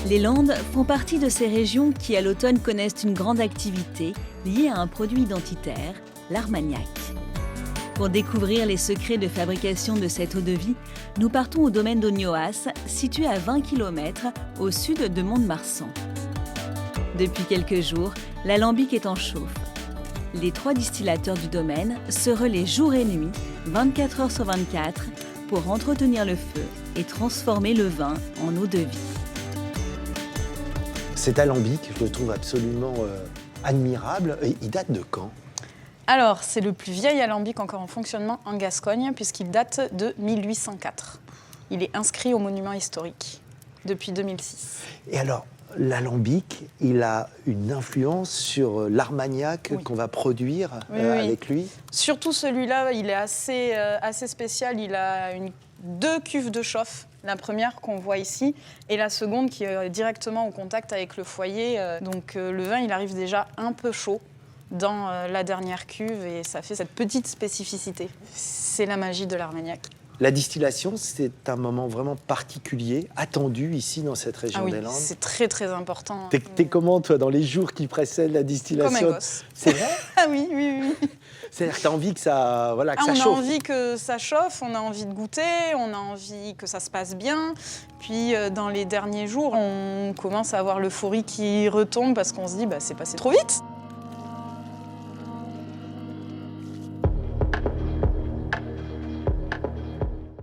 Les Landes font partie de ces régions qui, à l'automne, connaissent une grande activité liée à un produit identitaire, l'armagnac. Pour découvrir les secrets de fabrication de cette eau-de-vie, nous partons au domaine d'Ognoas, situé à 20 km au sud de Mont-de-Marsan. Depuis quelques jours, l'alambic est en chauffe. Les 3 distillateurs du domaine se relaient jour et nuit, 24 heures sur 24, pour entretenir le feu et transformer le vin en eau-de-vie. Cet alambic, je le trouve absolument admirable. Et il date de quand ? Alors, c'est le plus vieil alambic encore en fonctionnement en Gascogne, puisqu'il date de 1804. Il est inscrit au monument historique depuis 2006. Et alors, l'alambic, il a une influence sur l'armagnac qu'on va produire avec lui ? Surtout celui-là, il est assez spécial. Il a 2 cuves de chauffe. La première qu'on voit ici et la seconde qui est directement au contact avec le foyer. Donc le vin, il arrive déjà un peu chaud dans la dernière cuve et ça fait cette petite spécificité. C'est la magie de l'Armagnac. La distillation, c'est un moment vraiment particulier, attendu ici dans cette région des Landes. C'est très très important. T'es comment, toi, dans les jours qui précèdent la distillation ? Comme un gosse. C'est vrai ? Ah oui. C'est-à-dire que tu as envie que ça, ça chauffe. On a envie que ça chauffe, on a envie de goûter, on a envie que ça se passe bien. Puis dans les derniers jours, on commence à avoir l'euphorie qui retombe parce qu'on se dit c'est passé trop vite.